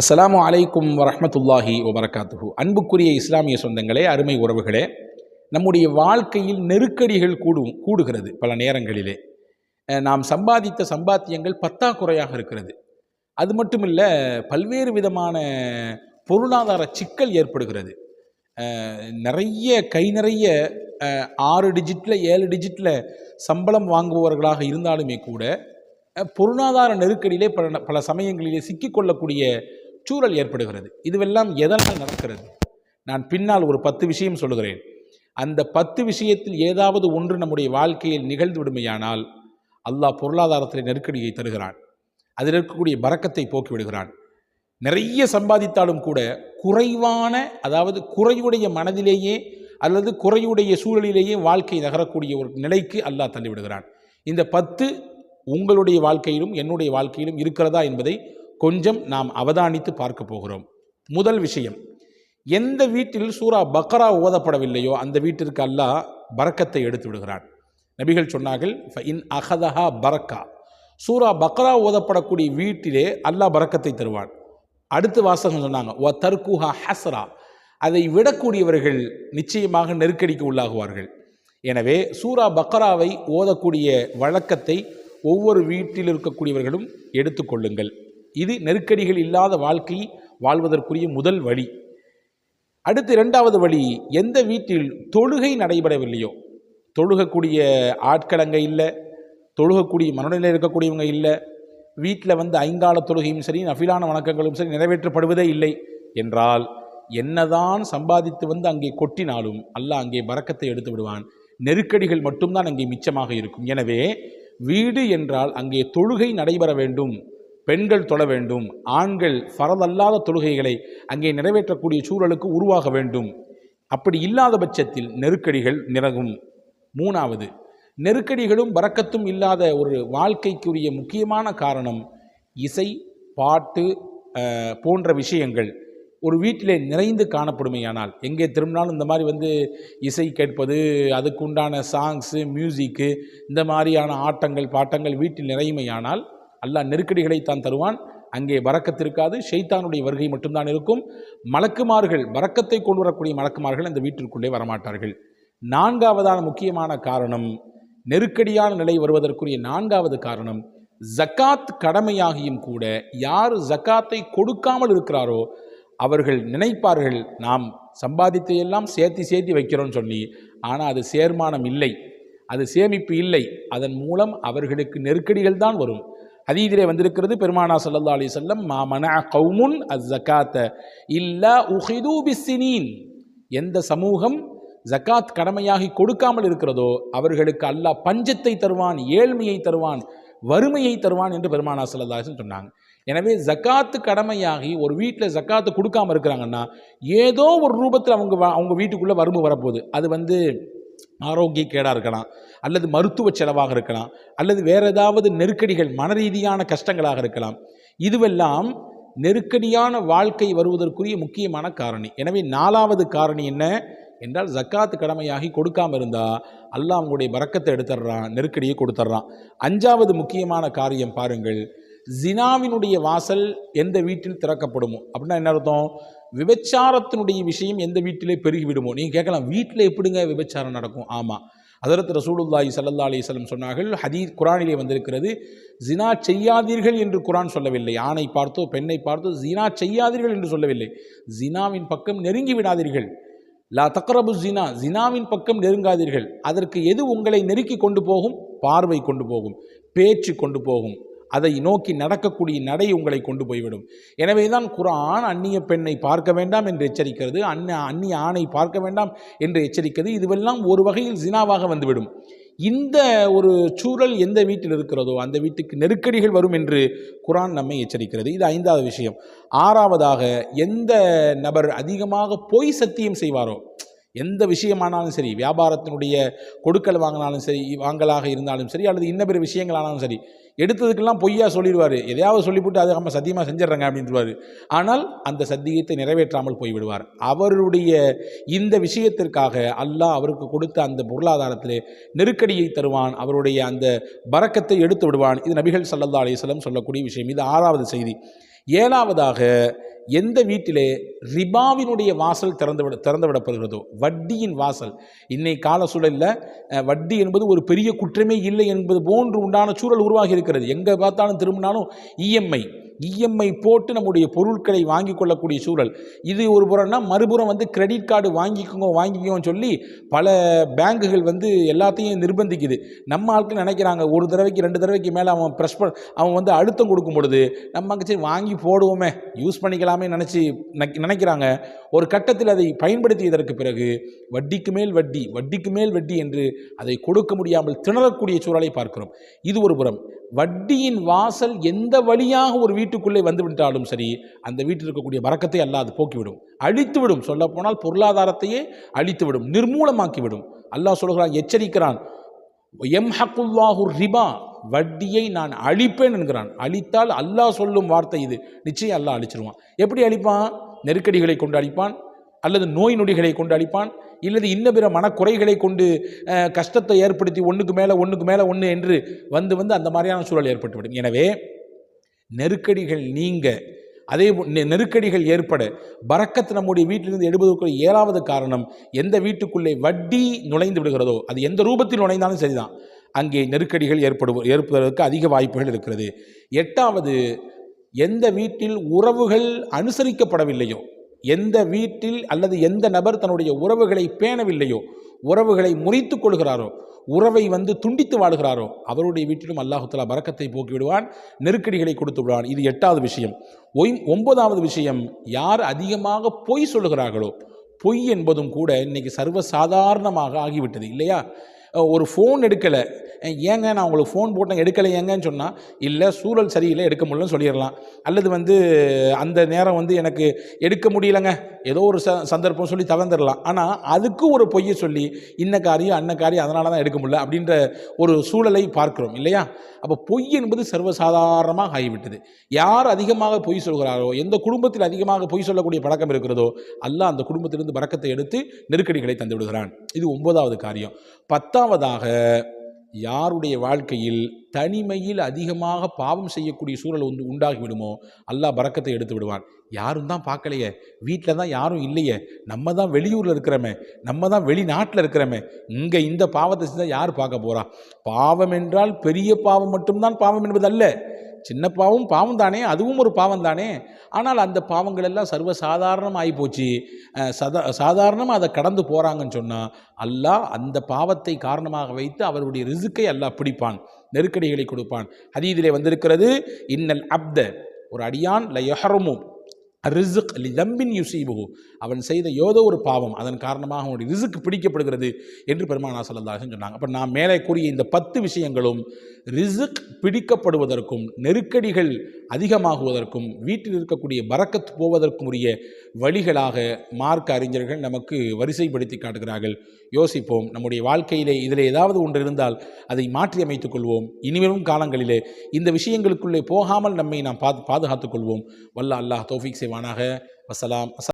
அஸ்ஸலாமு அலைக்கும் வரஹ்மத்துல்லாஹி வபரகாத்துஹு. அன்புக்குரிய இஸ்லாமிய சொந்தங்களே, அருமை உறவுகளே, நம்முடைய வாழ்க்கையில் நெருக்கடிகள் கூடுகிறது. பல நேரங்களிலே நாம் சம்பாதித்த சம்பாத்தியங்கள் பற்றாக்குறையாக இருக்கிறது. அது மட்டும் இல்லை, பல்வேறு விதமான பொருளாதார சிக்கல் ஏற்படுகிறது. கை நிறைய 6 டிஜிட்டில் 7 டிஜிட்டில் சம்பளம் வாங்குபவர்களாக இருந்தாலுமே கூட பொருளாதார நெருக்கடியிலே பல சமயங்களிலே சிக்கிக்கொள்ளக்கூடிய சூழல் ஏற்படுகிறது. இதுவெல்லாம் எதனால் நடக்கிறது? நான் பின்னால் ஒரு 10 விஷயம் சொல்லுகிறேன். அந்த 10 விஷயத்தில் ஏதாவது ஒன்று நம்முடைய வாழ்க்கையில் நிகழ்ந்து விடுமையானால் அல்லாஹ் பொருளாதாரத்தில் நெருக்கடியை தருகிறான். அதில் இருக்கக்கூடிய பரக்கத்தை போக்கிவிடுகிறான். நிறைய சம்பாதித்தாலும் கூட குறைவான, அதாவது குறையுடைய மனதிலேயே அல்லது குறையுடைய சூழலிலேயே வாழ்க்கை நகரக்கூடிய ஒரு நிலைக்கு அல்லாஹ் தள்ளிவிடுகிறான். இந்த 10 உங்களுடைய வாழ்க்கையிலும் என்னுடைய வாழ்க்கையிலும் இருக்கிறதா என்பதை கொஞ்சம் நாம் அவதானித்து பார்க்க போகிறோம். முதல் விஷயம், எந்த வீட்டில் சூரா பக்ரா ஓதப்படவில்லையோ அந்த வீட்டிற்கு அல்லாஹ் பரக்கத்தை எடுத்து விடுகிறான். நபிகள் சொன்னார்கள், ஃபஇன் அஹதஹா பரக்கா, சூரா பக்ரா ஓதப்படக்கூடிய வீட்டிலே அல்லாஹ் பரக்கத்தை தருவான். அடுத்த வாசகம் சொன்னாங்க, வ தர்குஹா ஹஸ்ரா, அதை விடக்கூடியவர்கள் நிச்சயமாக நெருக்கடிக்கு உள்ளாகுவார்கள். எனவே சூரா பக்ராவை ஓதக்கூடிய வழக்கத்தை ஒவ்வொரு வீட்டில் இருக்கக்கூடியவர்களும் எடுத்துக்கொள்ளுங்கள். இது நெருக்கடிகள் இல்லாத வாழ்க்கை வாழ்வதற்குரிய முதல் வழி. அடுத்து 2வது வழி, எந்த வீட்டில் தொழுகை நடைபெறவில்லையோ, தொழுகக்கூடிய ஆட்கள் அங்கே இல்லை, தொழுகக்கூடிய மனநிலையில் இருக்கக்கூடியவங்க இல்லை, வீட்டில் ஐங்கால தொழுகையும் சரி நஃபிலான வணக்கங்களும் சரி நிறைவேற்றப்படுவதே இல்லை என்றால், என்னதான் சம்பாதித்து அங்கே கொட்டினாலும் அல்லாஹ் அங்கே பரக்கத்தை எடுத்து விடுவான். நெருக்கடிகள் மட்டும்தான் அங்கே மிச்சமாக இருக்கும். எனவே வீடு என்றால் அங்கே தொழுகை நடைபெற வேண்டும், பெண்கள் தொழ வேண்டும், ஆண்கள் ஃபரதல்லாத தொழுகைகளை அங்கே நிறைவேற்றக்கூடிய சூழலுக்கு உருவாக வேண்டும். அப்படி இல்லாத பட்சத்தில் நெருக்கடிகள் நிறகும். 3வது, நெருக்கடிகளும் பரக்கத்தும் இல்லாத ஒரு வாழ்க்கைக்குரிய முக்கியமான காரணம் இசை, பாட்டு போன்ற விஷயங்கள் ஒரு வீட்டிலே நிறைந்து காணப்படுமையானால், எங்கே திரும்பினாலும் இந்த மாதிரி இசை கேட்பது, அதுக்கு உண்டான சாங்ஸு, மியூசிக்கு, இந்த மாதிரியான ஆட்டங்கள் பாட்டங்கள் வீட்டில் நிறையுமையானால் அல்லாஹ் நெருக்கடிகளை தான் தருவான். அங்கே பரக்கத்து இருக்காது, ஷைத்தானுடைய வருகை மட்டும்தான் இருக்கும். மலக்குமார்கள், பரக்கத்தை கொண்டு வரக்கூடிய மலக்குமார்கள் அந்த வீட்டிற்குள்ளே வரமாட்டார்கள். 4வதான முக்கியமான காரணம், நெருக்கடியான நிலை வருவதற்குரிய 4வது காரணம், ஜக்காத் கடமையாகியும் கூட யார் ஜக்காத்தை கொடுக்காமல் இருக்கிறாரோ அவர்கள் நினைப்பார்கள், நாம் சம்பாதித்தை எல்லாம் சேர்த்தி வைக்கிறோன்னு சொல்லி. ஆனால் அது சேர்மானம் இல்லை, அது சேமிப்பு இல்லை. அதன் மூலம் அவர்களுக்கு நெருக்கடிகள் தான் வரும். ஹதீஸிலே வந்திருக்கிறது, பெருமானா ஸல்லல்லாஹு அலைஹி வஸல்லம், மா மனஅ கௌமுன் அஸ்ஸகாத்த இல்லா உஹிது பிஸ்ஸினீன், எந்த சமூகம் ஜக்காத் கடமையாகி கொடுக்காமல் இருக்கிறதோ அவர்களுக்கு அல்லாஹ் பஞ்சத்தை தருவான், ஏழ்மையை தருவான், வறுமையை தருவான் என்று பெருமானா ஸல்லல்லாஹு அலைஹி வஸல்லம் சொன்னாங்க. எனவே ஜக்காத்து கடமையாகி ஒரு வீட்டில் ஜக்காத்து கொடுக்காமல் இருக்கிறாங்கன்னா ஏதோ ஒரு ரூபத்தில் அவங்க வீட்டுக்குள்ளே வறுமை வரப்போகுது. அது ஆரோக்கிய கேடாக இருக்கலாம், அல்லது மருத்துவ செலவாக இருக்கலாம், அல்லது வேறு ஏதாவது நெருக்கடிகள், மனரீதியான கஷ்டங்களாக இருக்கலாம். இதுவெல்லாம் நெருக்கடியான வாழ்க்கை வருவதற்குரிய முக்கியமான காரணி. எனவே 4வது காரணி என்ன என்றால், ஜக்காத்து கடமையாகி கொடுக்காமல் இருந்தால் அல்லாஹ் அவங்களுடைய பரக்கத்தை எடுத்துடுறான், நெருக்கடியை கொடுத்துட்றான். 5வது முக்கியமான காரியம் பாருங்கள், ஜினாவினுடைய வாசல் எந்த வீட்டில் திறக்கப்படுமோ, அப்படின்னா என்ன அர்த்தம்? விபச்சாரத்தினுடைய விஷயம் எந்த வீட்டிலே பெருகி விடுமோ. நீங்கள் கேட்கலாம், வீட்டில் எப்படிங்க விபச்சாரம் நடக்கும்? ஆமாம், ஹதரத் ரசூலுல்லாஹி ஸல்லல்லாஹு அலைஹி வஸல்லம் சொன்னார்கள், ஹதீஸ் குர்ஆனிலே வந்திருக்கிறது, ஜினா செய்யாதீர்கள் என்று குர்ஆன் சொல்லவில்லை. ஆணை பார்த்தோ பெண்ணை பார்த்தோ ஜினா செய்யாதீர்கள் என்று சொல்லவில்லை. ஜினாவின் பக்கம் நெருங்கி விடாதீர்கள். லா தக்ரபு ஜினா, ஜினாவின் பக்கம் நெருங்காதீர்கள். அதற்கு எது உங்களை நெருக்கி கொண்டு போகும்? பார்வை கொண்டு போகும், பேச்சு கொண்டு போகும், அதை நோக்கி நடக்கக்கூடிய நடை உங்களை கொண்டு போய்விடும். எனவே தான் குர்ஆன் அந்நிய பெண்ணை பார்க்க வேண்டாம் என்று எச்சரிக்கிறது, அந்நிய ஆணை பார்க்க வேண்டாம் என்று எச்சரிக்கிறது. இதுவெல்லாம் ஒரு வகையில் ஜினாவாக வந்துவிடும். இந்த ஒரு சூழல் எந்த வீட்டில் இருக்கிறதோ அந்த வீட்டுக்கு நெருக்கடிகள் வரும் என்று குர்ஆன் நம்மை எச்சரிக்கிறது. இது 5வது விஷயம். 6வதாக, எந்த நபர் அதிகமாக பொய் சத்தியம் செய்வாரோ, எந்த விஷயமானாலும் சரி, வியாபாரத்தினுடைய கொடுக்கல் வாங்கினாலும் சரி, வாங்கலாக இருந்தாலும் சரி, அல்லது இன்ன பிற விஷயங்களானாலும் சரி, எடுத்ததுக்கெல்லாம் பொய்யா சொல்லிடுவார். எதையாவது சொல்லிவிட்டு அதை நம்ம சத்தியமாக செஞ்சிடறாங்க அப்படின்ட்டுருவார். ஆனால் அந்த சத்தியத்தை நிறைவேற்றாமல் போய்விடுவார். அவருடைய இந்த விஷயத்திற்காக அல்லாஹ் அவருக்கு கொடுத்த அந்த பொருளாதாரத்திலே நெருக்கடியை தருவான், அவருடைய அந்த பரக்கத்தை எடுத்து விடுவான். இது நபிகள் ஸல்லல்லாஹு அலைஹி வஸல்லம் சொல்லக்கூடிய விஷயம். இது 6வது செய்தி. 7வதாக, எந்த வீட்டிலே ரிபாவினுடைய வாசல் திறந்து விடப்படுகிறதோ, வட்டியின் வாசல், இன்னைக்கு கால சூழலில் வட்டி என்பது ஒரு பெரிய குற்றமே இல்லை என்பது போன்று உண்டான சூழல் உருவாகி இருக்கிறது. எங்கே பார்த்தாலும் திரும்பினாலும் இஎம்ஐ போட்டு நம்முடைய பொருட்களை வாங்கி கொள்ளக்கூடிய சூழல். இது ஒரு புறம்னா, மறுபுறம் கிரெடிட் கார்டு வாங்கிக்கோன்னு சொல்லி பல பேங்குகள் எல்லாத்தையும் நிர்பந்திக்குது. நம்ம ஆட்கள் நினைக்கிறாங்க, ஒரு தடவைக்கு 2 தடவைக்கு மேலே அவன் அழுத்தம் கொடுக்கும் பொழுது நம்ம சரி வாங்கி போடுவோமே, யூஸ் பண்ணிக்கலாமே நினைக்கிறாங்க. ஒரு கட்டத்தில் அதை பயன்படுத்தியதற்கு பிறகு வட்டிக்கு மேல் வட்டி, வட்டிக்கு மேல் வட்டி என்று அதை கொடுக்க முடியாமல் திணறக்கூடிய சூழலை பார்க்கிறோம். இது ஒரு புறம். வட்டியின் வாசல் எந்த வழியாக ஒரு வீட்டுக்குள்ளே வந்துவிட்டாலும் சரி, அந்த வீட்டில் இருக்கக்கூடிய பரக்கத்தை அல்லாஹ் அது போக்கிவிடும், அழித்துவிடும். சொல்ல போனால் பொருளாதாரத்தையே அழித்துவிடும், நிர்மூலமாக்கிவிடும். அல்லாஹ் சொல்கிறான், எச்சரிக்கிறான், யம்ஹகுல்லாஹு ரிபா, வட்டியை நான் அழிப்பேன் என்கிறான். அழித்தால் அல்லாஹ் சொல்லும் வார்த்தை இது, நிச்சயம் அல்லாஹ் அழிச்சிருவான். எப்படி அழிப்பான்? நெருக்கடிகளை கொண்டு அழிப்பான், அல்லது நோய் நொடிகளை கொண்டு அழிப்பான், இல்லது இன்ன பிற மனக்குறைகளை கொண்டு கஷ்டத்தை ஏற்படுத்தி ஒன்றுக்கு மேலே ஒன்று என்று அந்த மாதிரியான சூழல் ஏற்பட்டுவிடும். எனவே நெருக்கடிகள் நீங்க, அதே நெருக்கடிகள் ஏற்பட பரக்கத்து நம்முடைய வீட்டிலிருந்து எடுப்பதற்கு 7வது காரணம், எந்த வீட்டுக்குள்ளே வட்டி நுழைந்து விடுகிறதோ, அது எந்த ரூபத்தில் நுழைந்தாலும் சரிதான், அங்கே நெருக்கடிகள் ஏற்படுவதற்கு அதிக வாய்ப்புகள் இருக்கிறது. 8வது, எந்த வீட்டில் உறவுகள் அனுசரிக்கப்படவில்லையோ, எந்த வீட்டில் அல்லது எந்த நபர் தன்னுடைய உறவுகளை பேணவில்லையோ, உறவுகளை முறித்து கொள்கிறாரோ, உறவை துண்டித்து வாழ்கிறாரோ, அவருடைய வீட்டிலும் அல்லாஹ் தஆலா பரக்கத்தை போக்கி விடுவான், நெருக்கடிகளை கொடுத்து விடுவான். இது 8வது விஷயம். 9வது விஷயம், யார் அதிகமாக பொய் சொல்லுகிறார்களோ, பொய் என்பதும் கூட இன்னைக்கு சர்வசாதாரணமாக ஆகிவிட்டது இல்லையா? ஒரு ஃபோன் எடுக்கலை, ஏங்க நான் உங்களுக்கு ஃபோன் போட்டேன் எடுக்கலை ஏங்கன்னு சொன்னால், இல்லை சூழல் சரியில்லை எடுக்க முடியலன்னு சொல்லிடலாம். அல்லது அந்த நேரம் எனக்கு எடுக்க முடியலைங்க, ஏதோ ஒரு சந்தர்ப்பம் சொல்லி தவிர்ந்துடலாம். ஆனால் அதுக்கு ஒரு பொய்யை சொல்லி இன்ன காரியம் அன்ன காரியம் அதனால தான் எடுக்க முடியல அப்படின்ற ஒரு சூழலை பார்க்கிறோம் இல்லையா? அப்போ பொய் என்பது சர்வசாதாரணமாக ஆகிவிட்டது. யார் அதிகமாக பொய் சொல்கிறாரோ, எந்த குடும்பத்தில் அதிகமாக பொய் சொல்லக்கூடிய பழக்கம் இருக்கிறதோ, அல்லாஹ் அந்த குடும்பத்திலிருந்து பரக்கத்தை எடுத்து நெருக்கடிகளை தந்து விடுகிறான். இது 9வது காரியம். 10வதாக, யாருடைய வாழ்க்கையில் தனிமையில் அதிகமாக பாவம் செய்யக்கூடிய சூழல் உண்டாகிவிடுமோ, அல்லாஹ் பரக்கத்தை எடுத்து விடுவான். யாரும் தான் பார்க்கலையே, வீட்டில் தான் யாரும் இல்லையே, நம்ம தான் வெளியூரில் இருக்கிறோமே, நம்ம தான் வெளிநாட்டில் இருக்கிறோமே, இங்கே இந்த பாவத்தை செஞ்சால் யார் பார்க்க போகிறா? பாவம் என்றால் பெரிய பாவம் மட்டும்தான் பாவம் என்பது அல்ல, சின்ன பாவம் தானே, அதுவும் ஒரு பாவம் தானே. ஆனால் அந்த பாவங்கள் எல்லாம் சர்வசாதாரணமாக ஆகிப்போச்சு, சாதாரணமாக அதை கடந்து போகிறாங்கன்னு சொன்னால், அல்லாஹ் அந்த பாவத்தை காரணமாக வைத்து அவருடைய ரிசுக்கை அல்லாஹ் பிடிப்பான், நெருக்கடிகளை கொடுப்பான். ஹதீஸிலே வந்திருக்கிறது, இன்னல் அப்த, ஒரு அடியான் ல யஹ்ரமு ரிஸ்க் லி தம்பின் யுஸீபுஹு, அவன் செய்த ஏதோ ஒரு பாவம் அதன் காரணமாக அவனுடைய ரிஸ்க் பிடிக்கப்படுகிறது என்று பெருமானார் ஸல்லல்லாஹு அலைஹி வஸல்லம் சொன்னாங்க. அப்போ நான் மேலே கூறிய இந்த 10 விஷயங்களும் ரிஸ்க் பிடிக்கப்படுவதற்கும், நெருக்கடிகள் அதிகமாகுவதற்கும், வீட்டில் இருக்கக்கூடிய பரக்கத் போவதற்கும் உரிய வழிகளாக மார்க்க அறிஞர்கள் நமக்கு வரிசைப்படுத்தி காட்டுகிறார்கள். யோசிப்போம், நம்முடைய வாழ்க்கையிலே இதில் ஏதாவது ஒன்று இருந்தால் அதை மாற்றி அமைத்துக் கொள்வோம். இனிவரும் காலங்களிலே இந்த விஷயங்களுக்குள்ளே போகாமல் நம்மை நாம் பாதுகாத்துக் கொள்வோம். வல்ல அல்லாஹ் தௌஃபீக் செய்வானாக. வஸ்ஸலாம்.